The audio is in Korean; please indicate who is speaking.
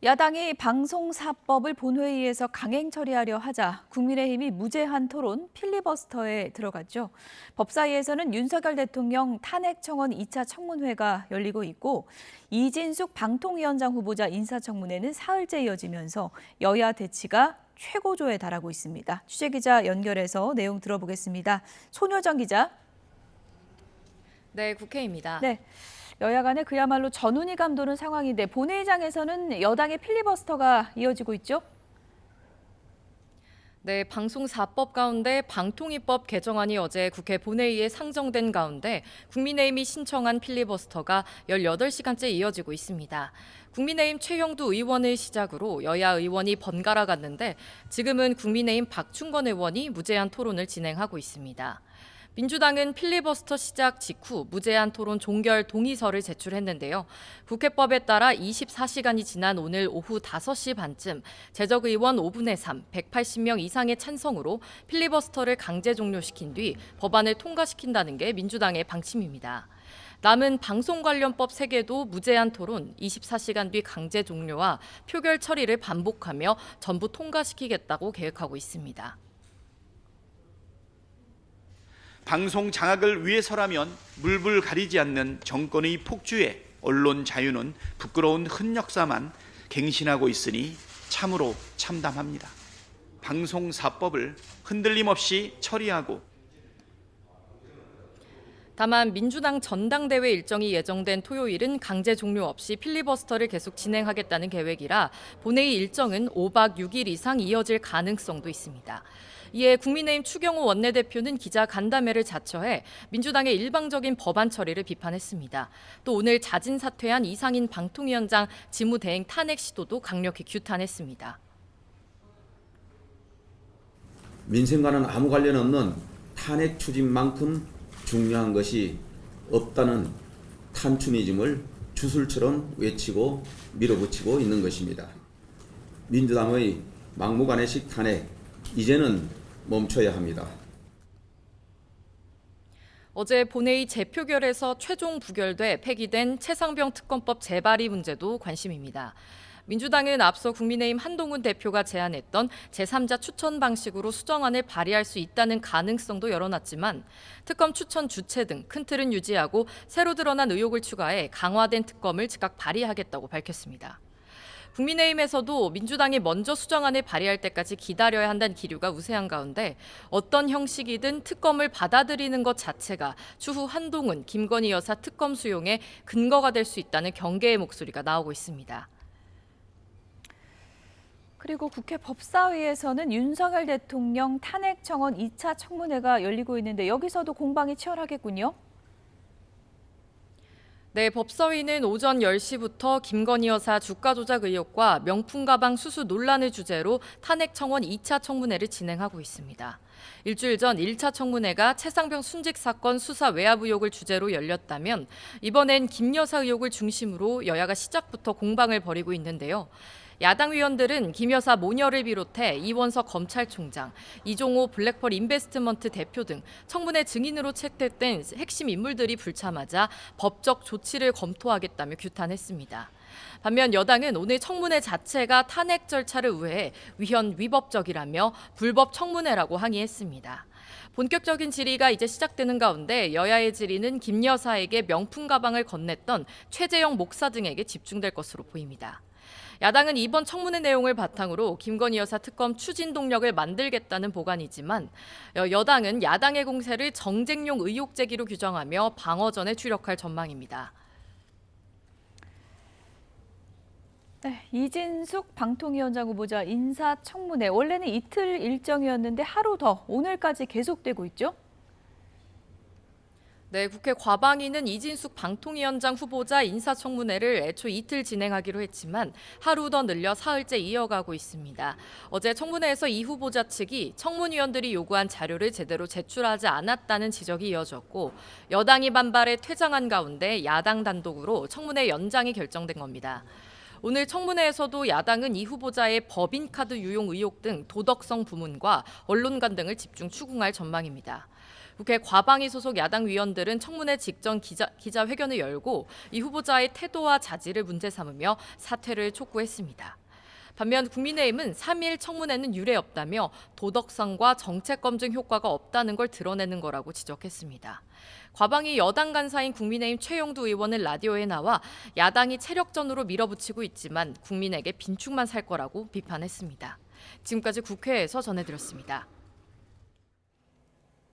Speaker 1: 야당이 방송사법을 본회의에서 강행 처리하려 하자 국민의힘이 무제한 토론 필리버스터에 들어갔죠. 법사위에서는 윤석열 대통령 탄핵 청원 2차 청문회가 열리고 있고 이진숙 방통위원장 후보자 인사청문회는 사흘째 이어지면서 여야 대치가 최고조에 달하고 있습니다. 취재기자 연결해서 내용 들어보겠습니다. 손효정 기자.
Speaker 2: 네, 국회입니다.
Speaker 1: 네. 여야 간에 그야말로 전운이 감도는 상황인데 본회의장에서는 여당의 필리버스터가 이어지고 있죠?
Speaker 2: 네, 방송사법 가운데 방통위법 개정안이 어제 국회 본회의에 상정된 가운데 국민의힘이 신청한 필리버스터가 18시간째 이어지고 있습니다. 국민의힘 최영두 의원을 시작으로 여야 의원이 번갈아 갔는데 지금은 국민의힘 박충건 의원이 무제한 토론을 진행하고 있습니다. 민주당은 필리버스터 시작 직후 무제한 토론 종결 동의서를 제출했는데요. 국회법에 따라 24시간이 지난 오늘 오후 5시 반쯤 재적의원 5분의 3, 180명 이상의 찬성으로 필리버스터를 강제 종료시킨 뒤 법안을 통과시킨다는 게 민주당의 방침입니다. 남은 방송 관련법 3개도 무제한 토론, 24시간 뒤 강제 종료와 표결 처리를 반복하며 전부 통과시키겠다고 계획하고 있습니다.
Speaker 3: 방송 장악을 위해서라면 물불 가리지 않는 정권의 폭주에 언론 자유는 부끄러운 흑역사만 갱신하고 있으니 참으로 참담합니다. 방송사법을 흔들림 없이 처리하고
Speaker 2: 다만 민주당 전당대회 일정이 예정된 토요일은 강제 종료 없이 필리버스터를 계속 진행하겠다는 계획이라 본회의 일정은 5박 6일 이상 이어질 가능성도 있습니다. 이에 국민의힘 추경호 원내대표는 기자 간담회를 자처해 민주당의 일방적인 법안 처리를 비판했습니다. 또 오늘 자진 사퇴한 이상인 방통위원장 직무대행 탄핵 시도도 강력히 규탄했습니다.
Speaker 4: 민생과는 아무 관련 없는 탄핵 추진만큼 중요한 것이 없다는 탄추니즘을 주술처럼 외치고 밀어붙이고 있는 것입니다. 민주당의 막무가내식 탄핵, 이제는 멈춰야 합니다.
Speaker 2: 어제 본회의 재표결에서 최종 부결돼 폐기된 최상병 특검법 재발의 문제도 관심입니다. 민주당은 앞서 국민의힘 한동훈 대표가 제안했던 제3자 추천 방식으로 수정안을 발의할 수 있다는 가능성도 열어놨지만 특검 추천 주체 등 큰 틀은 유지하고 새로 드러난 의혹을 추가해 강화된 특검을 즉각 발의하겠다고 밝혔습니다. 국민의힘에서도 민주당이 먼저 수정안을 발의할 때까지 기다려야 한다는 기류가 우세한 가운데 어떤 형식이든 특검을 받아들이는 것 자체가 추후 한동훈, 김건희 여사 특검 수용의 근거가 될 수 있다는 경계의 목소리가 나오고 있습니다.
Speaker 1: 그리고 국회 법사위에서는 윤석열 대통령 탄핵 청원 2차 청문회가 열리고 있는데 여기서도 공방이 치열하겠군요.
Speaker 2: 네, 법사위는 오전 10시부터 김건희 여사 주가 조작 의혹과 명품 가방 수수 논란을 주제로 탄핵 청원 2차 청문회를 진행하고 있습니다. 일주일 전 1차 청문회가 최상병 순직 사건 수사 외압 의혹을 주제로 열렸다면 이번엔 김 여사 의혹을 중심으로 여야가 시작부터 공방을 벌이고 있는데요. 야당 의원들은 김 여사 모녀를 비롯해 이원석 검찰총장, 이종호 블랙펄 인베스트먼트 대표 등 청문회 증인으로 채택된 핵심 인물들이 불참하자 법적 조치를 검토하겠다며 규탄했습니다. 반면 여당은 오늘 청문회 자체가 탄핵 절차를 우회해 위헌 위법적이라며 불법 청문회라고 항의했습니다. 본격적인 질의가 이제 시작되는 가운데 여야의 질의는 김 여사에게 명품 가방을 건넸던 최재형 목사 등에게 집중될 것으로 보입니다. 야당은 이번 청문회 내용을 바탕으로 김건희 여사 특검 추진 동력을 만들겠다는 보관이지만 여당은 야당의 공세를 정쟁용 의혹 제기로 규정하며 방어전에 주력할 전망입니다.
Speaker 1: 네, 이진숙 방통위원장 후보자 인사청문회 원래는 이틀 일정이었는데 하루 더 오늘까지 계속되고 있죠?
Speaker 2: 네, 국회 과방위는 이진숙 방통위원장 후보자 인사청문회를 애초 이틀 진행하기로 했지만 하루 더 늘려 사흘째 이어가고 있습니다. 어제 청문회에서 이 후보자 측이 청문위원들이 요구한 자료를 제대로 제출하지 않았다는 지적이 이어졌고 여당이 반발해 퇴장한 가운데 야당 단독으로 청문회 연장이 결정된 겁니다. 오늘 청문회에서도 야당은 이 후보자의 법인카드 유용 의혹 등 도덕성 부문과 언론관 등을 집중 추궁할 전망입니다. 국회 과방위 소속 야당 위원들은 청문회 직전 기자회견을 열고 이 후보자의 태도와 자질을 문제 삼으며 사퇴를 촉구했습니다. 반면 국민의힘은 3일 청문회는 유례 없다며 도덕성과 정책 검증 효과가 없다는 걸 드러내는 거라고 지적했습니다. 과방위 여당 간사인 국민의힘 최영두 의원은 라디오에 나와 야당이 체력전으로 밀어붙이고 있지만 국민에게 빈축만 살 거라고 비판했습니다. 지금까지 국회에서 전해드렸습니다.